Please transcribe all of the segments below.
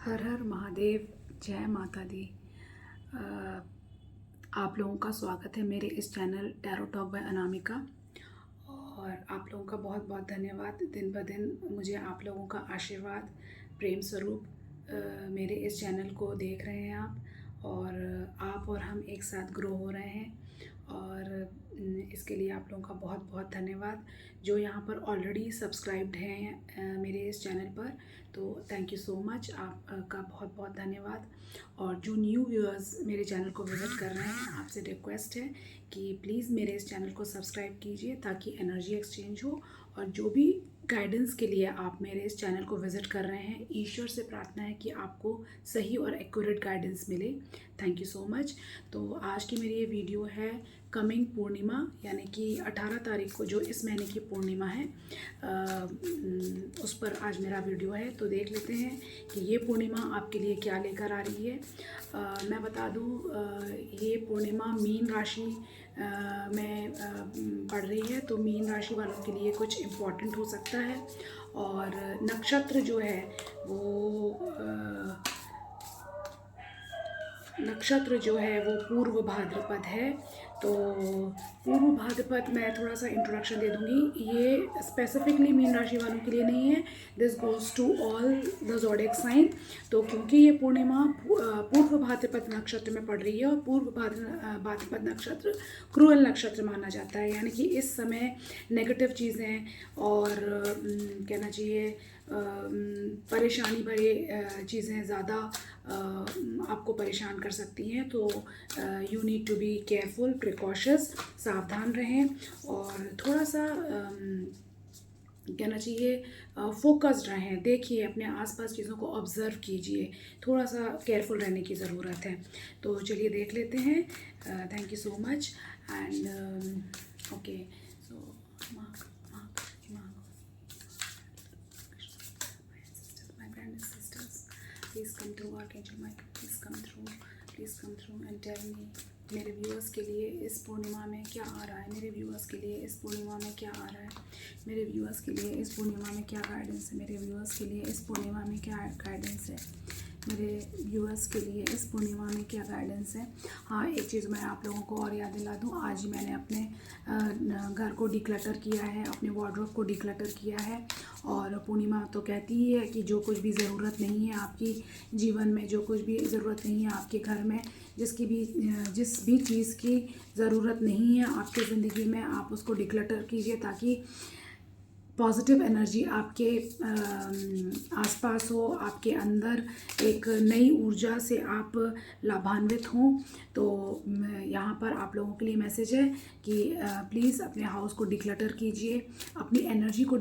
हर हर महादेव। जय माता दी। अ, आप लोगों का स्वागत है मेरे इस channel tarot talk bye Anamika. और आप लोगों का बहुत बहुत धन्यवाद। दिन ब दिन मुझे आप लोगों का आशीर्वाद, प्रेम स्वरूप मेरे इस चैनल को देख रहे हैं आप, और आप और हम एक साथ ग्रो हो रहे हैं। और इसके लिए आप लोगों का बहुत बहुत धन्यवाद। जो यहाँ पर ऑलरेडी सब्सक्राइब्ड हैं मेरे इस चैनल पर, तो थैंक यू सो मच, आपका बहुत बहुत धन्यवाद। और जो न्यू व्यूअर्स मेरे चैनल को विज़िट कर रहे हैं, आपसे रिक्वेस्ट है कि प्लीज़ मेरे इस चैनल को सब्सक्राइब कीजिए ताकि एनर्जी एक्सचेंज हो। और जो भी गाइडेंस के लिए आप मेरे इस चैनल को विज़िट कर रहे हैं, ईश्वर से प्रार्थना है कि आपको सही और एक्यूरेट गाइडेंस मिले। Thank you so much. तो आज की मेरी ये वीडियो है कमिंग पूर्णिमा, यानी कि 18 तारीख को जो इस महीने की पूर्णिमा है, उस पर आज मेरा वीडियो है। तो देख लेते हैं कि ये पूर्णिमा आपके लिए क्या लेकर आ रही है। मैं बता दूं, ये पूर्णिमा मीन राशि में पड़ रही है, तो मीन राशि वालों के लिए कुछ इम्पोर्टेंट हो सकता है। और नक्षत्र जो है वो पूर्व भाद्रपद है। तो पूर्व भाद्रपद, मैं थोड़ा सा इंट्रोडक्शन दे दूंगी। ये स्पेसिफिकली मीन राशि वालों के लिए नहीं है, this goes to all the zodiac sign. तो क्योंकि ये पूर्णिमा पूर्व भाद्रपद नक्षत्र में पड़ रही है, और पूर्व भाद्रपद नक्षत्र क्रूएल नक्षत्र माना जाता है, यानी कि इस समय नेगेटिव चीज़ें और कहना चाहिए परेशानी भरे चीज़ें ज़्यादा आपको परेशान कर सकती हैं। तो you need to be careful, precautious, सावधान रहें। और थोड़ा सा कहना चाहिए फोकस्ड रहें, देखिए अपने आसपास चीज़ों को ऑब्ज़र्व कीजिए, थोड़ा सा केयरफुल रहने की ज़रूरत है। तो चलिए देख लेते हैं। Thank you so much. And okay, so please come through, Archangel Michael, please come through and tell me मेरे व्यूअर्स के लिए इस पूर्णिमा में क्या आ रहा है। मेरे व्यूअर्स के लिए इस पूर्णिमा में क्या आ रहा है। मेरे व्यूअर्स के लिए इस पूर्णिमा में क्या गाइडेंस है। मेरे व्यूअर्स के लिए इस पूर्णिमा में क्या गाइडेंस है। मेरे व्यूअर्स के लिए इस पूर्णिमा में क्या गाइडेंस है। हाँ, एक चीज़ मैं आप लोगों को और याद दिला दूँ, आज ही मैंने अपने घर को डिक्लटर किया है, अपने वार्डरोब को डिक्लटर किया है। और पूर्णिमा तो कहती ही है कि जो कुछ भी ज़रूरत नहीं है आपकी जीवन में, जो कुछ भी ज़रूरत नहीं है आपके घर में, जिस भी चीज़ की ज़रूरत नहीं है आपकी ज़िंदगी में, आप उसको डिक्लटर कीजिए ताकि पॉजिटिव एनर्जी आपके आसपास हो, आपके अंदर एक नई ऊर्जा से आप लाभान्वित हों। तो यहाँ पर आप लोगों के लिए मैसेज है कि प्लीज़ अपने हाउस को डिक्लटर कीजिए, अपनी एनर्जी को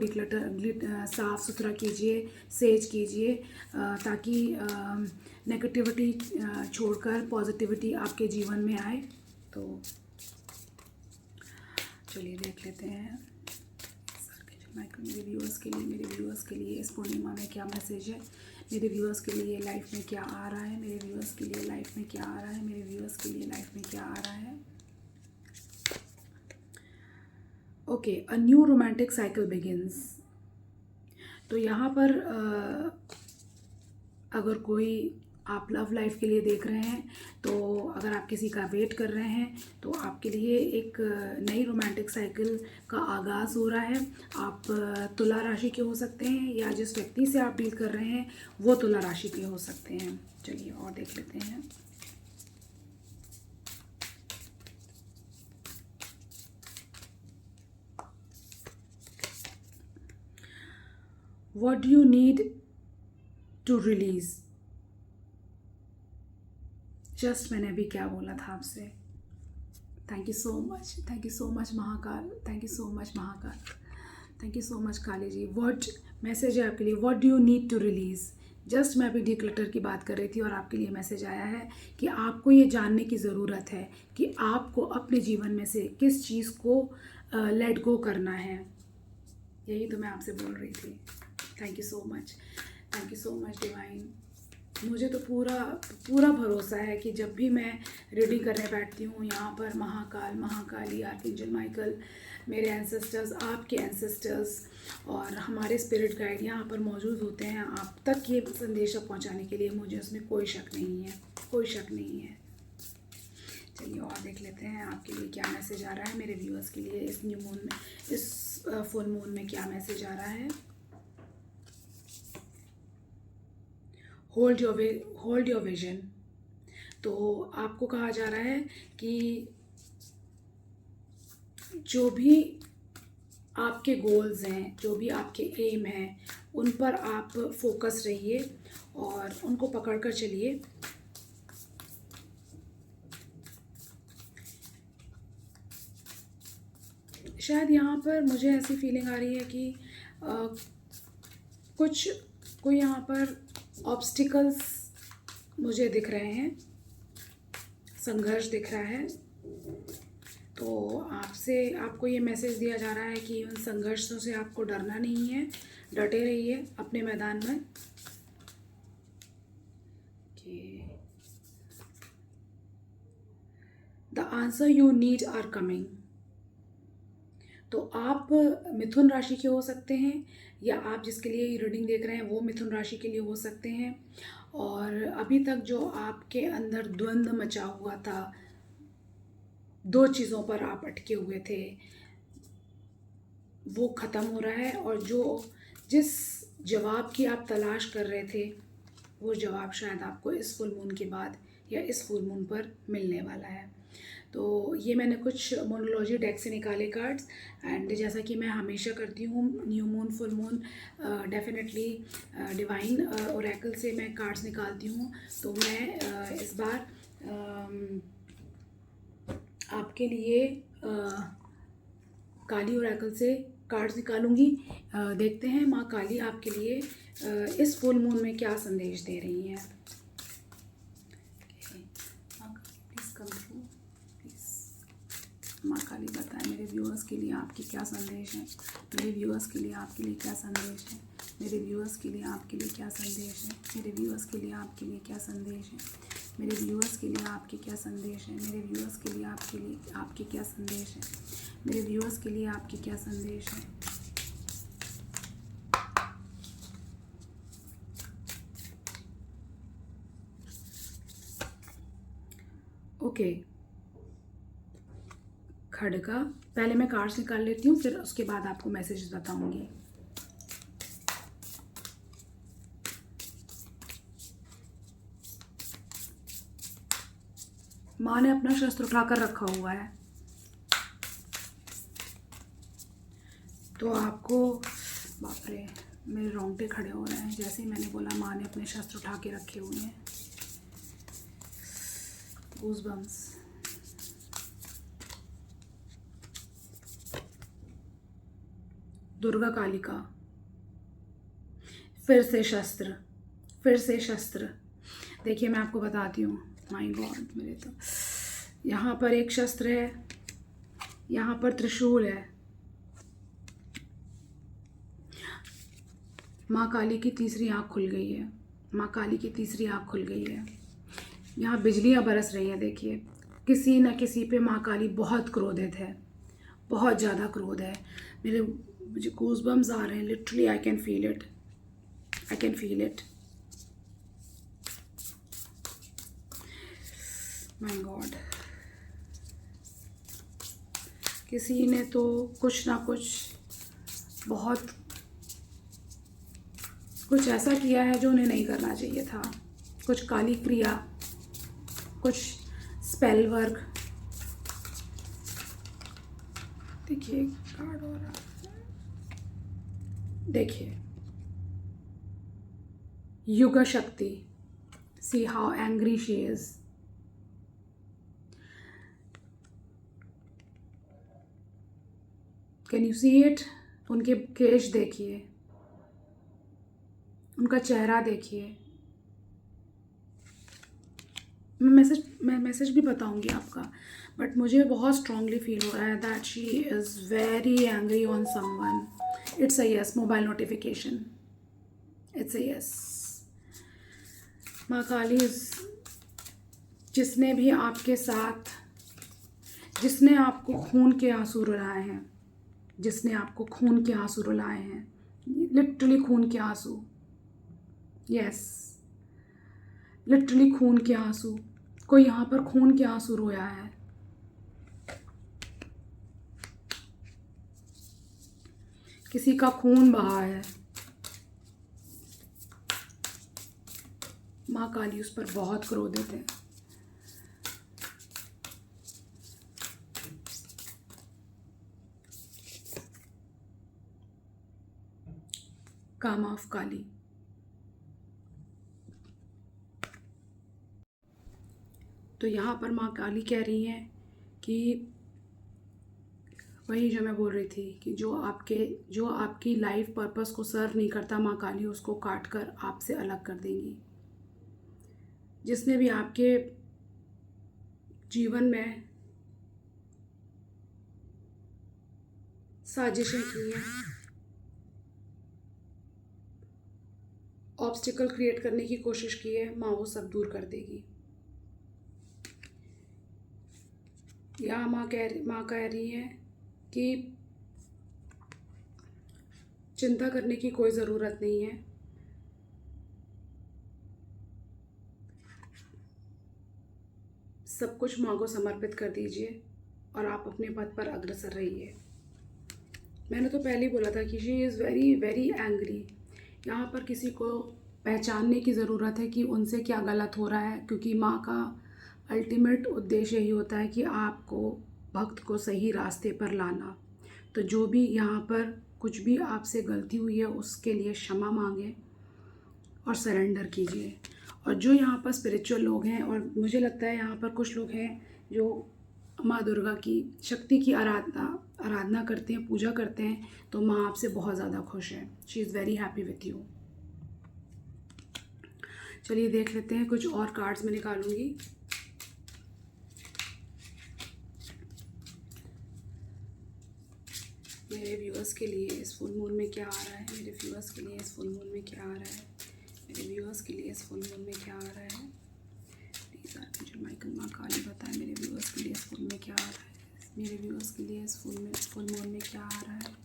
साफ़ सुथरा कीजिए, सेज कीजिए, ताकि नेगेटिविटी छोड़कर पॉजिटिविटी आपके जीवन में आए। तो चलिए देख लेते हैं मेरे व्यूअर्स के लिए इस पूर्णिमा में क्या मैसेज है। मेरे व्यूअर्स के लिए लाइफ में क्या आ रहा है। मेरे व्यूअर्स के लिए लाइफ में क्या आ रहा है। मेरे व्यूअर्स के लिए लाइफ में क्या आ रहा है। Okay, a new romantic cycle begins. तो यहाँ पर अगर कोई आप लव लाइफ के लिए देख रहे हैं, तो अगर आप किसी का वेट कर रहे हैं, तो आपके लिए एक नई रोमांटिक साइकिल का आगाज़ हो रहा है। आप तुला राशि के हो सकते हैं, या जिस व्यक्ति से आप डील कर रहे हैं वो तुला राशि के हो सकते हैं। चलिए और देख लेते हैं। What do you need to release? Just मैंने अभी क्या बोला था आपसे। Thank you so much Mahakal, thank you so much Mahakal, thank you so much Kali ji. What message है आपके लिए, what do you need to release. Just मैं अभी डिक्लटर की बात कर रही थी और आपके लिए मैसेज आया है कि आपको ये जानने की ज़रूरत है कि आपको अपने जीवन में से किस चीज़ को लेट गो करना है। यही तो मैं आपसे बोल रही थी। Thank you so much divine. मुझे तो पूरा पूरा भरोसा है कि जब भी मैं रीडिंग करने बैठती हूँ यहाँ पर महाकाल, महाकाली, आर्कएंजल माइकल, मेरे एंसेस्टर्स, आपके एंसेस्टर्स और हमारे स्पिरिट गाइड यहाँ पर मौजूद होते हैं आप तक ये संदेश पहुँचाने के लिए। मुझे उसमें कोई शक नहीं है, कोई शक नहीं है। चलिए और देख लेते हैं आपके लिए क्या मैसेज आ रहा है, मेरे व्यूअर्स के लिए इस न्यू मून में, इस फुल मून में क्या मैसेज आ रहा है। Hold your vision. तो आपको कहा जा रहा है कि जो भी आपके गोल्स हैं, जो भी आपके एम हैं, उन पर आप फोकस रहिए और उनको पकड़ कर चलिए। शायद यहाँ पर मुझे ऐसी फीलिंग आ रही है कि कोई यहाँ पर ऑब्स्टिकल्स मुझे दिख रहे हैं, संघर्ष दिख रहा है। तो आपको ये मैसेज दिया जा रहा है कि उन संघर्षों से आपको डरना नहीं है, डटे रहिए अपने मैदान में। The answer you need are coming. तो आप मिथुन राशि के हो सकते हैं या आप जिसके लिए रीडिंग देख रहे हैं वो मिथुन राशि के लिए हो सकते हैं। और अभी तक जो आपके अंदर द्वंद्व मचा हुआ था, दो चीज़ों पर आप अटके हुए थे, वो ख़त्म हो रहा है। और जिस जवाब की आप तलाश कर रहे थे, वो जवाब शायद आपको इस फुल मून के बाद या इस फुल मून पर मिलने वाला है। तो ये मैंने कुछ मोनोलॉजी डेक से निकाले कार्ड्स। एंड जैसा कि मैं हमेशा करती हूँ, new moon, full moon, definitely divine Oracle से मैं कार्ड्स निकालती हूँ। तो मैं इस बार आपके लिए काली ओरेकल से कार्ड्स निकालूंगी। देखते हैं माँ काली आपके लिए इस फुल मून में क्या संदेश दे रही हैं। प्लीज़ कम थ्रू, प्लीज़ माँ काली बताएं मेरे व्यूअर्स के लिए आपकी क्या संदेश है, मेरे व्यूअर्स के लिए आपके लिए क्या संदेश है, मेरे व्यूअर्स के लिए आपके लिए क्या संदेश है, मेरे व्यूअर्स के लिए आपके लिए क्या संदेश है, मेरे व्यूअर्स के लिए आपके क्या संदेश है, मेरे व्यूअर्स के लिए आपके क्या संदेश है, मेरे व्यूअर्स के लिए आपके क्या संदेश है। ओके, खड़गा, पहले मैं कार्ड्स निकाल लेती हूँ, फिर उसके बाद आपको मैसेजेस बताऊंगी। माँ ने अपना शस्त्र उठाकर रखा हुआ है। तो आपको, बाप रे, मेरे रोंगटे खड़े हो रहे हैं जैसे ही मैंने बोला माँ ने अपने शस्त्र उठा के रखे हुए हैं। गूज़बम्स। दुर्गा कालिका, फिर से शस्त्र, फिर से शस्त्र। देखिए मैं आपको बताती हूँ, माय गॉड, मेरे तो यहाँ पर एक शस्त्र है, यहाँ पर त्रिशूल है। माँ काली की तीसरी आँख खुल गई है, माँ काली की तीसरी आँख खुल गई है। यहाँ बिजलियाँ बरस रही हैं। देखिए किसी न किसी पे माँ काली बहुत क्रोधित है, बहुत ज़्यादा क्रोध है। मुझे गूज़बम्स आ रहे हैं, literally I can feel it, I can feel it. My God, किसी ने तो कुछ ना कुछ ऐसा किया है जो उन्हें नहीं करना चाहिए था। कुछ काली क्रिया, कुछ स्पेल वर्क। देखिए कार्ड हो रहा है, देखिए युग शक्ति, see how angry she is. Can you see it? उनके केश देखिए, उनका चेहरा देखिए। मैं मैसेज भी बताऊंगी आपका, बट मुझे बहुत स्ट्रांगली फील हो रहा है that she is very angry on someone. It's a yes, mobile notification, it's a yes. माँ काली, जिसने भी आपके साथ, जिसने आपको खून के आंसू रुलाए हैं, जिसने आपको खून के आंसू रुलाए हैं, लिटरली खून के आंसू, यस, लिटरली खून के आंसू, कोई यहाँ पर खून के आंसू रोया है। किसी का खून बहा है। माँ काली उस पर बहुत क्रोधित है। काम ऑफ काली। तो यहाँ पर माँ काली कह रही हैं कि वही जो मैं बोल रही थी कि जो आपकी लाइफ पर्पस को सर्व नहीं करता, माँ काली उसको काट कर आपसे अलग कर देंगी। जिसने भी आपके जीवन में साजिशें की हैं, ऑब्स्टिकल क्रिएट करने की कोशिश की है, माँ वो सब दूर कर देगी। यहाँ माँ कह रही है कि चिंता करने की कोई ज़रूरत नहीं है। सब कुछ माँ को समर्पित कर दीजिए और आप अपने पथ पर अग्रसर रहिए। मैंने तो पहले ही बोला था कि she is very very angry. यहाँ पर किसी को पहचानने की ज़रूरत है कि उनसे क्या गलत हो रहा है, क्योंकि माँ का अल्टीमेट उद्देश्य यही होता है कि आपको, भक्त को सही रास्ते पर लाना। तो जो भी यहाँ पर कुछ भी आपसे गलती हुई है उसके लिए क्षमा मांगें और सरेंडर कीजिए। और जो यहाँ पर स्पिरिचुअल लोग हैं, और मुझे लगता है यहाँ पर कुछ लोग हैं जो माँ दुर्गा की शक्ति की आराधना करते हैं, पूजा करते हैं, तो माँ आपसे बहुत ज़्यादा खुश है। She is very happy with you. चलिए देख लेते हैं, कुछ और कार्ड्स मैं निकालूंगी। मेरे व्यूअर्स के लिए इस फुल मून में क्या आ रहा है, मेरे व्यूअर्स के लिए इस फुल मून में क्या आ रहा है, मेरे व्यूअर्स के लिए इस फुल मून में क्या आ रहा है। प्लीज़ आर्कएंजल माइकल, माँ काली बताएं मेरे व्यूअर्स के लिए इस फुल में क्या आ रहा है, मेरे व्यूअर्स के लिए इस फुल मून में क्या आ रहा है।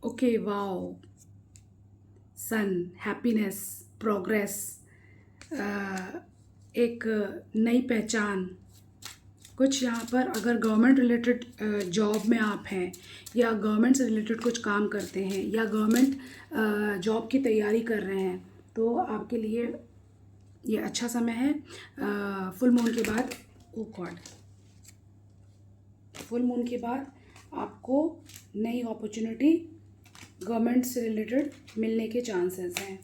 ओके, वाओ, सन, हैप्पीनेस, प्रोग्रेस, एक नई पहचान। कुछ यहाँ पर अगर गवर्नमेंट रिलेटेड जॉब में आप हैं, या गवर्नमेंट से रिलेटेड कुछ काम करते हैं, या गवर्नमेंट जॉब की तैयारी कर रहे हैं, तो आपके लिए ये अच्छा समय है। फुल मून के बाद, ओ गॉड, फुल मून के बाद आपको नई अपॉर्चुनिटी गवर्नमेंट से रिलेटेड मिलने के चांसेस हैं।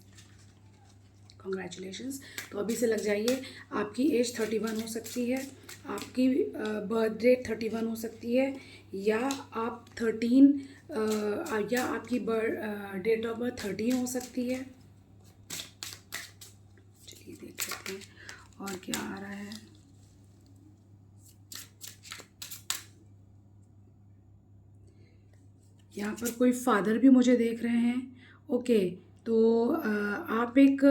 कॉन्ग्रेचुलेशंस। तो अभी से लग जाइए। आपकी एज 31 हो सकती है, आपकी बर्थ डेट 31 हो सकती है, या आप 13 या आपकी डेट ऑफ बर्थ 13 हो सकती है। चलिए देख लेते हैं और क्या आ रहा है। यहाँ पर कोई फादर भी मुझे देख रहे हैं। ओके, तो आप एक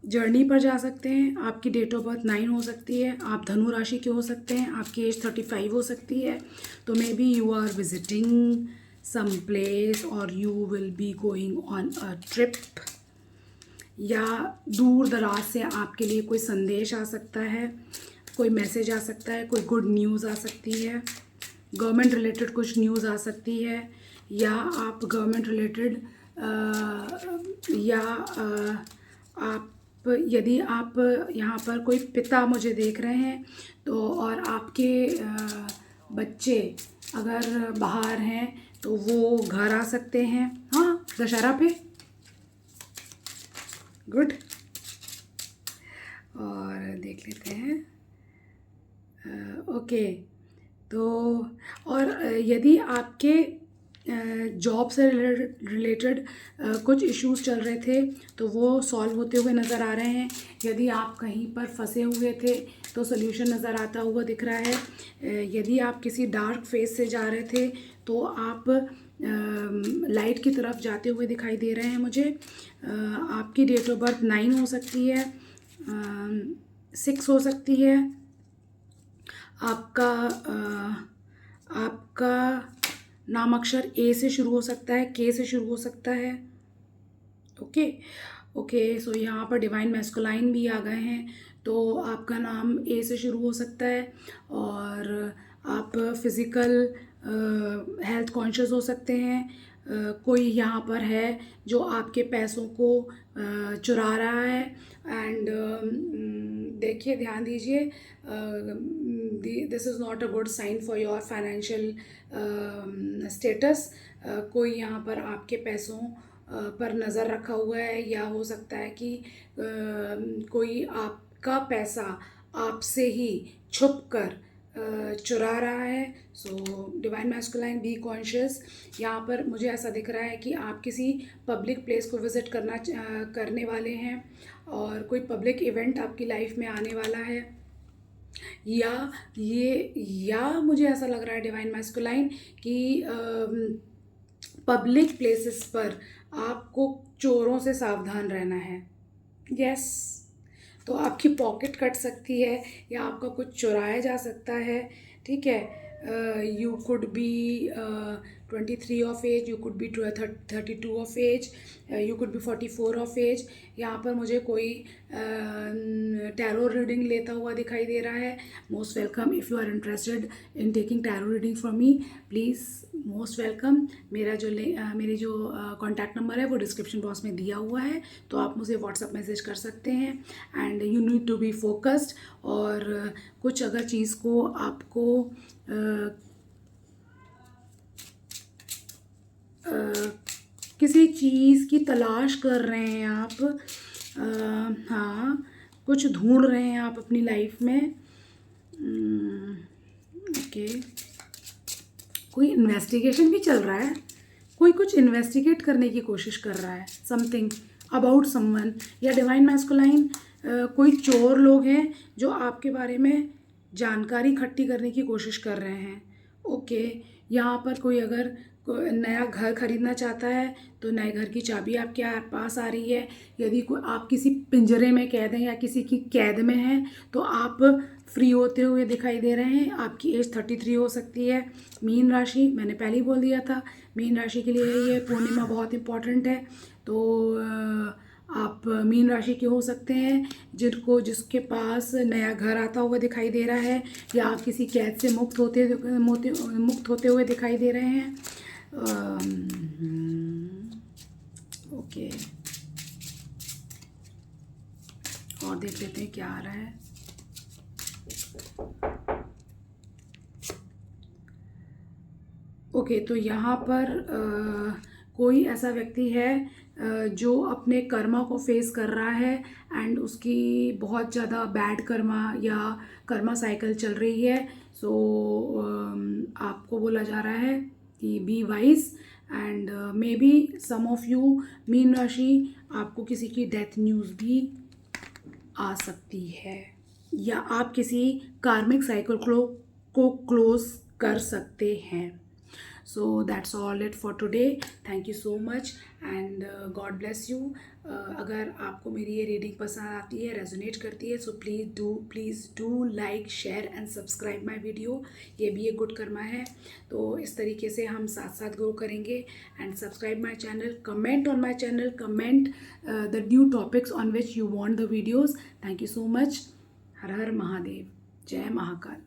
जर्नी पर जा सकते हैं। आपकी डेट ऑफ बर्थ 9 हो सकती है, आप धनु राशि के हो सकते हैं, आपकी एज 35 हो सकती है। तो maybe you are visiting some place or you will be going on a trip, या दूर दराज से आपके लिए कोई संदेश आ सकता है, कोई मैसेज आ सकता है, कोई गुड न्यूज़ आ सकती है, गवर्नमेंट रिलेटेड कुछ न्यूज़ आ सकती है, या आप गवर्नमेंट रिलेटेड आप, यदि आप यहाँ पर कोई पिता मुझे देख रहे हैं, तो और आपके बच्चे अगर बाहर हैं तो वो घर आ सकते हैं। हाँ, दशहरा पे, गुड। और देख लेते हैं। ओके, तो और यदि आपके जॉब से रिलेटेड कुछ इश्यूज चल रहे थे तो वो सॉल्व होते हुए नज़र आ रहे हैं। यदि आप कहीं पर फंसे हुए थे तो सोल्यूशन नज़र आता हुआ दिख रहा है। यदि आप किसी डार्क फेज से जा रहे थे तो आप लाइट की तरफ जाते हुए दिखाई दे रहे हैं मुझे। आपकी डेट ऑफ बर्थ 9 हो सकती है, 6 हो सकती है। आपका नाम अक्षर ए से शुरू हो सकता है, के से शुरू हो सकता है। ओके, सो यहाँ पर डिवाइन मैस्कुलाइन भी आ गए हैं, तो आपका नाम ए से शुरू हो सकता है और आप फिज़िकल हेल्थ कॉन्शियस हो सकते हैं। कोई यहाँ पर है जो आपके पैसों को चुरा रहा है एंड देखिए, ध्यान दीजिए, this is not a good sign for your financial status. कोई यहाँ पर आपके पैसों पर नज़र रखा हुआ है, या हो सकता है कि कोई आपका पैसा आपसे ही छुप कर चुरा रहा है। So divine masculine, be conscious. यहाँ पर मुझे ऐसा दिख रहा है कि आप किसी पब्लिक प्लेस को विज़िट करने वाले हैं और कोई पब्लिक इवेंट आपकी लाइफ में आने वाला है, या मुझे ऐसा लग रहा है डिवाइन मैस्कुलाइन कि पब्लिक प्लेसेस पर आपको चोरों से सावधान रहना है। यस, तो आपकी पॉकेट कट सकती है या आपका कुछ चुराया जा सकता है। ठीक है, you could be 23 of age, you could be 32 of age, you could be 44 of age. यहाँ पर मुझे कोई टैरो रीडिंग लेता हुआ दिखाई दे रहा है। Most welcome. If you are interested in taking tarot reading from me, please most welcome. मेरी जो कॉन्टैक्ट नंबर है वो डिस्क्रिप्शन बॉक्स में दिया हुआ है, तो आप मुझे व्हाट्सअप मैसेज कर सकते हैं। And you need to be focused, और कुछ अगर चीज़ को आपको किसी चीज़ की तलाश कर रहे हैं आप, हाँ, कुछ ढूंढ रहे हैं आप अपनी लाइफ में। ओके, कोई इन्वेस्टिगेशन भी चल रहा है, कोई कुछ इन्वेस्टिगेट करने की कोशिश कर रहा है, समथिंग अबाउट समवन। या डिवाइन मैस्कुलाइन, कोई चोर लोग हैं जो आपके बारे में जानकारी इकट्ठी करने की कोशिश कर रहे हैं। ओके, यहाँ पर कोई अगर नया घर खरीदना चाहता है तो नए घर की चाबी आपके पास आ रही है। यदि आप किसी पिंजरे में कैद हैं या किसी की कैद में हैं तो आप फ्री होते हुए दिखाई दे रहे हैं। आपकी एज 33 हो सकती है। मीन राशि, मैंने पहले ही बोल दिया था, मीन राशि के लिए ये पूर्णिमा बहुत इम्पॉर्टेंट है। तो आप मीन राशि के हो सकते हैं जिसके पास नया घर आता हुआ दिखाई दे रहा है, या आप किसी कैद से मुक्त होते हुए दिखाई दे रहे हैं। ओके, और देख लेते हैं क्या आ रहा है। ओके, तो यहाँ पर कोई ऐसा व्यक्ति है जो अपने कर्मा को फेस कर रहा है एंड उसकी बहुत ज़्यादा बैड कर्मा या कर्मा साइकिल चल रही है। सो आपको बोला जा रहा है कि be wise, and maybe some of you, Meen राशि, आपको किसी की डेथ न्यूज़ भी आ सकती है, या आप किसी कार्मिक साइकिल को क्लोज कर सकते हैं। So that's all it for today. Thank you so much and God bless you. अगर आपको मेरी ये रीडिंग पसंद आती है, रेजोनेट करती है, so please do like, share and subscribe my video. ये भी एक गुड कर्मा है। तो इस तरीके से हम साथ साथ ग्रो करेंगे। And subscribe my channel, comment on my channel, comment the new topics on which you want the videos. Thank you so much. हर हर महादेव, जय महाकाल।